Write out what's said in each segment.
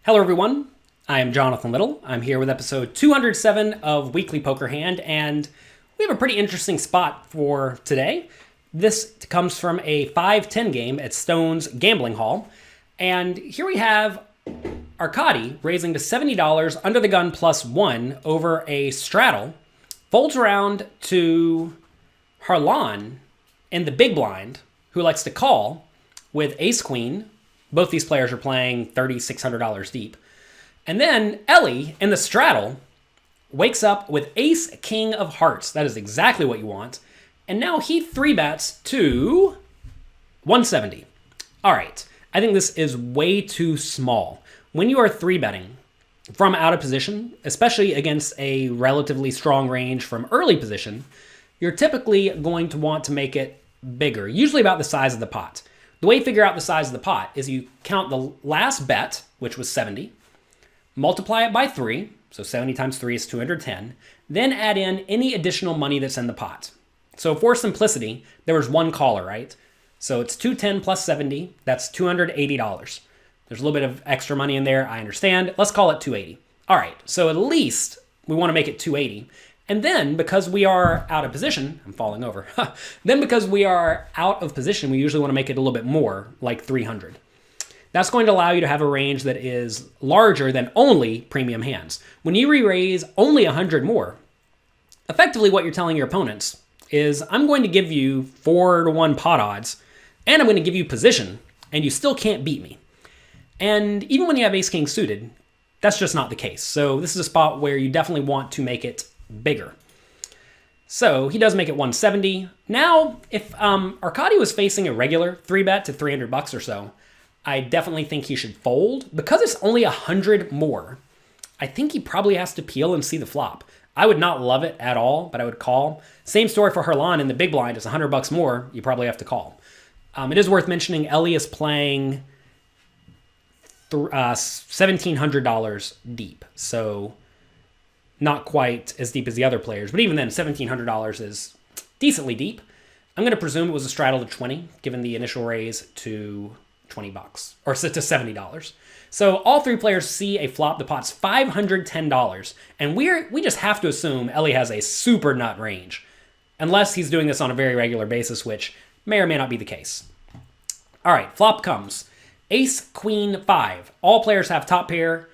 Hello, everyone. I am Jonathan Little. I'm here with episode 207 of Weekly Poker Hand, and we have a pretty interesting spot for today. This comes from a 5-10 game at Stone's Gambling Hall, and here we have Arkady raising to $70 under the gun +1 over a straddle, folds around to Harlan in the big blind, who likes to call with ace-queen. Both these players are playing $3,600 deep. And then Ellie in the straddle wakes up with ace-king of hearts. That is exactly what you want. And now he 3-bets to 170. All right. I think this is way too small. When you are 3-betting from out of position, especially against a relatively strong range from early position, you're typically going to want to make it bigger, usually about the size of the pot. The way you figure out the size of the pot is you count the last bet, which was 70, multiply it by 3, so 70 times 3 is 210, then add in any additional money that's in the pot. So for simplicity, there was one caller, right? So it's 210 plus 70, that's $280. There's a little bit of extra money in there, I understand. Let's call it 280. All right, so at least we want to make it 280. And then, because we are out of position, I'm falling over. Then because we are out of position, we usually want to make it a little bit more, like 300. That's going to allow you to have a range that is larger than only premium hands. When you re-raise only 100 more, effectively what you're telling your opponents is, I'm going to give you 4-1 pot odds, and I'm going to give you position, and you still can't beat me. And even when you have ace-king suited, that's just not the case. So this is a spot where you definitely want to make it bigger. So he does make it 170. Now, if Arkady was facing a regular 3-bet to $300 or so, I definitely think he should fold. Because it's only 100 more, I think he probably has to peel and see the flop. I would not love it at all, but I would call. Same story for Harlan in the big blind. It's $100 more. You probably have to call. It is worth mentioning Ellie is playing $1,700 deep. So not quite as deep as the other players, but even then, $1,700 is decently deep. I'm going to presume it was a straddle to 20, given the initial raise to $20, or to $70. So all three players see a flop. The pot's $510, and we just have to assume Ellie has a super nut range, unless he's doing this on a very regular basis, which may or may not be the case. All right, flop comes. Ace, queen, 5. All players have top pair.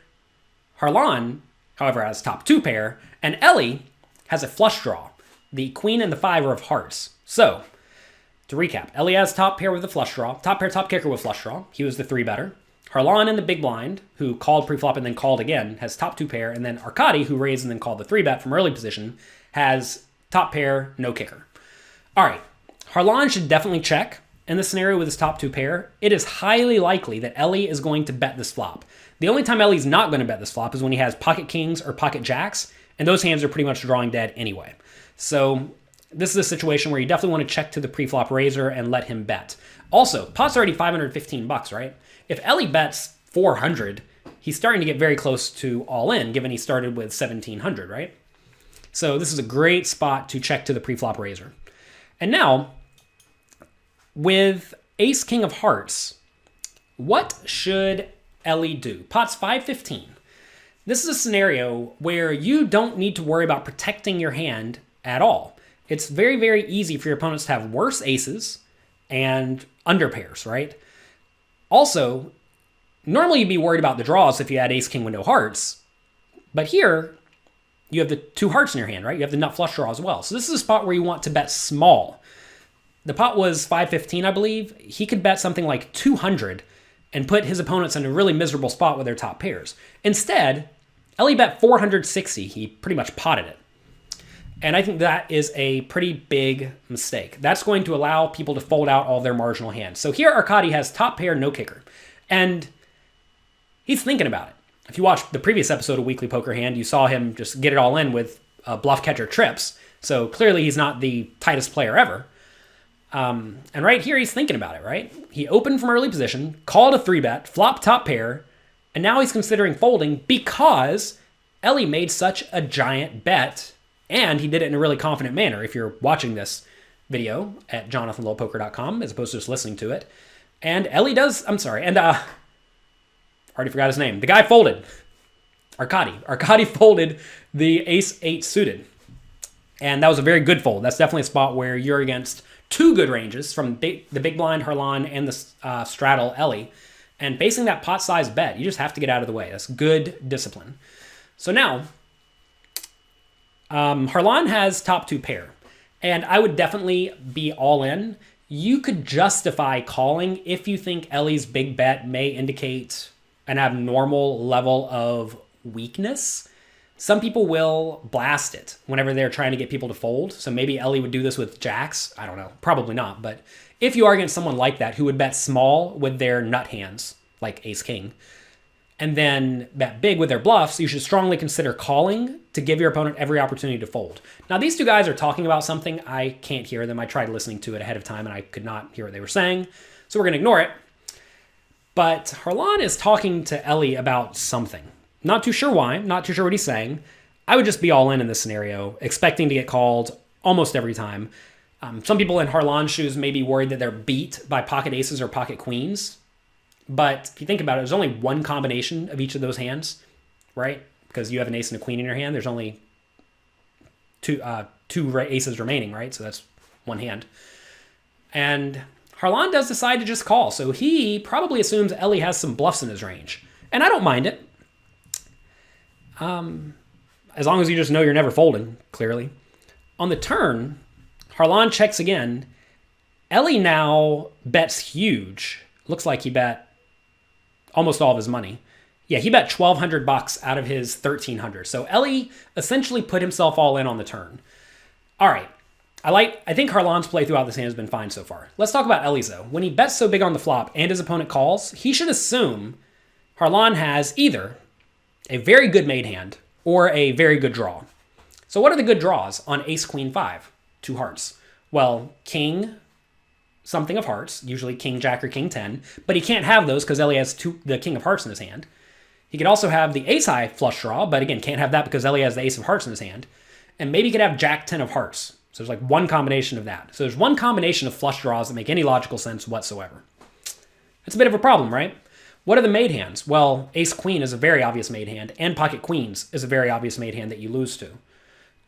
Harlan, however, has top 2 pair, and Ellie has a flush draw. The queen and the 5 are of hearts. So, to recap, Ellie has top pair with the flush draw, top pair, top kicker with flush draw. He was the 3-better. Harlan in the big blind, who called pre-flop and then called again, has top 2 pair, and then Arkady, who raised and then called the 3-bet from early position, has top pair, no kicker. All right, Harlan should definitely check in this scenario with his top 2 pair. It is highly likely that Ellie is going to bet this flop. The only time Ellie's not going to bet this flop is when he has pocket kings or pocket jacks, and those hands are pretty much drawing dead anyway. So this is a situation where you definitely want to check to the pre-flop raiser and let him bet. Also, pot's already $515, right? If Ellie bets 400, he's starting to get very close to all in, given he started with 1,700, right? So this is a great spot to check to the pre-flop raiser. And now, with ace king of hearts, what should Ellie do? Pot's 515. This is a scenario where you don't need to worry about protecting your hand at all. It's very, very easy for your opponents to have worse aces and under pairs, right? Also, normally you'd be worried about the draws if you had ace king with no hearts, but here you have the 2 hearts in your hand, right? You have the nut flush draw as well. So this is a spot where you want to bet small. The pot was 515, I believe. He could bet something like 200 and put his opponents in a really miserable spot with their top pairs. Instead, Ellie bet 460. He pretty much potted it. And I think that is a pretty big mistake. That's going to allow people to fold out all their marginal hands. So here Arkady has top pair, no kicker. And he's thinking about it. If you watched the previous episode of Weekly Poker Hand, you saw him just get it all in with bluff catcher trips. So clearly he's not the tightest player ever. And right here, he's thinking about it, right? He opened from early position, called a 3-bet, flopped top pair, and now he's considering folding because Ellie made such a giant bet, and he did it in a really confident manner. If you're watching this video at jonathanlowpoker.com as opposed to just listening to it. And Ellie does, I'm sorry, and Already forgot his name. The guy folded. Arkady folded the ace-8 suited. And that was a very good fold. That's definitely a spot where you're against two good ranges from the big blind Harlan and the straddle Ellie. And facing that pot-sized bet, you just have to get out of the way. That's good discipline. So now, Harlan has top 2 pair. And I would definitely be all in. You could justify calling if you think Ellie's big bet may indicate an abnormal level of weakness. Some people will blast it whenever they're trying to get people to fold. So maybe Ellie would do this with jacks. I don't know. Probably not. But if you are against someone like that who would bet small with their nut hands, like ace-king, and then bet big with their bluffs, you should strongly consider calling to give your opponent every opportunity to fold. Now, these two guys are talking about something. I can't hear them. I tried listening to it ahead of time, and I could not hear what they were saying. So we're going to ignore it. But Harlan is talking to Ellie about something. Not too sure why. Not too sure what he's saying. I would just be all in this scenario, expecting to get called almost every time. Some people in Harlan's shoes may be worried that they're beat by pocket aces or pocket queens. But if you think about it, there's only one combination of each of those hands, right? Because you have an ace and a queen in your hand. There's only two aces remaining, right? So that's one hand. And Harlan does decide to just call. So he probably assumes Ellie has some bluffs in his range. And I don't mind it. As long as you just know you're never folding, clearly. On the turn, Harlan checks again. Ellie now bets huge. Looks like he bet almost all of his money. Yeah, he bet $1,200 out of his $1,300. So Ellie essentially put himself all in on the turn. All right. I think Harlan's play throughout this hand has been fine so far. Let's talk about Ellie's, though. When he bets so big on the flop and his opponent calls, he should assume Harlan has either a very good made hand or a very good draw. So what are the good draws on ace, queen, 5? 2 hearts. Well, king, something of hearts, usually king, jack, or king 10, but he can't have those because Ellie has the king of hearts in his hand. He could also have the ace high flush draw, but again, can't have that because Ellie has the ace of hearts in his hand. And maybe he could have jack 10 of hearts. So there's like one combination of that. So there's one combination of flush draws that make any logical sense whatsoever. It's a bit of a problem, right? What are the made hands? Well, ace queen is a very obvious made hand, and pocket queens is a very obvious made hand that you lose to.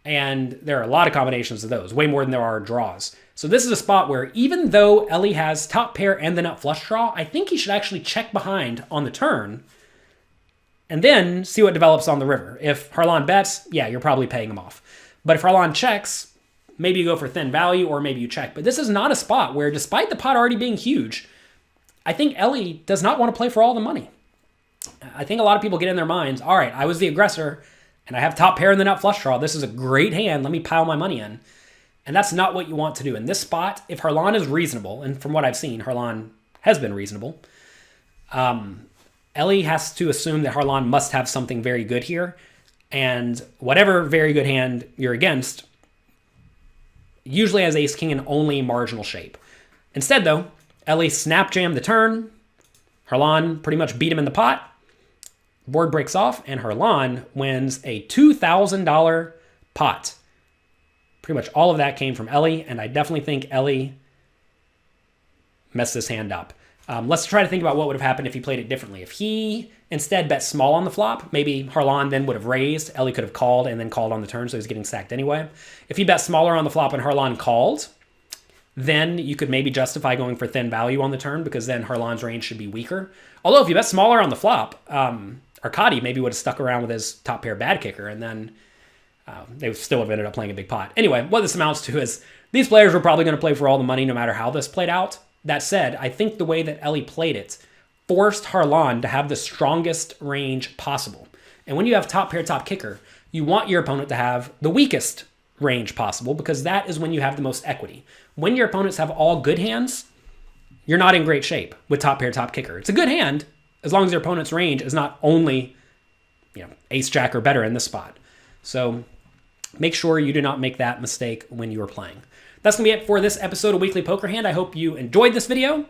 And there are a lot of combinations of those, way more than there are draws. So this is a spot where even though Ellie has top pair and the nut flush draw, I think he should actually check behind on the turn and then see what develops on the river. If Harlan bets, yeah, you're probably paying him off. But if Harlan checks, maybe you go for thin value or maybe you check. But this is not a spot where, despite the pot already being huge, I think Ellie does not want to play for all the money. I think a lot of people get in their minds, all right, I was the aggressor and I have top pair in the nut flush draw. This is a great hand. Let me pile my money in. And that's not what you want to do. In this spot, if Harlan is reasonable, and from what I've seen, Harlan has been reasonable, Ellie has to assume that Harlan must have something very good here. And whatever very good hand you're against usually has ace king in only marginal shape. Instead, though, Ellie snap jammed the turn. Harlan pretty much beat him in the pot. Board breaks off, and Harlan wins a $2,000 pot. Pretty much all of that came from Ellie, and I definitely think Ellie messed this hand up. Let's try to think about what would have happened if he played it differently. If he instead bet small on the flop, maybe Harlan then would have raised. Ellie could have called and then called on the turn, so he's getting sacked anyway. If he bet smaller on the flop and Harlan called, then you could maybe justify going for thin value on the turn because then Harlan's range should be weaker. Although if you bet smaller on the flop, Arkady maybe would have stuck around with his top pair bad kicker, and then they still have ended up playing a big pot. Anyway, what this amounts to is these players were probably going to play for all the money no matter how this played out. That said, I think the way that Ellie played it forced Harlan to have the strongest range possible. And when you have top pair, top kicker, you want your opponent to have the weakest range possible because that is when you have the most equity. When your opponents have all good hands, you're not in great shape with top pair, top kicker. It's a good hand as long as your opponent's range is not only, ace jack or better in this spot. So make sure you do not make that mistake when you are playing. That's going to be it for this episode of Weekly Poker Hand. I hope you enjoyed this video.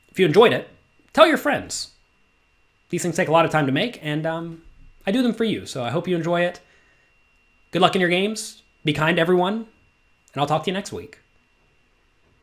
If you enjoyed it, tell your friends. These things take a lot of time to make, and I do them for you. So I hope you enjoy it. Good luck in your games. Be kind to everyone, and I'll talk to you next week.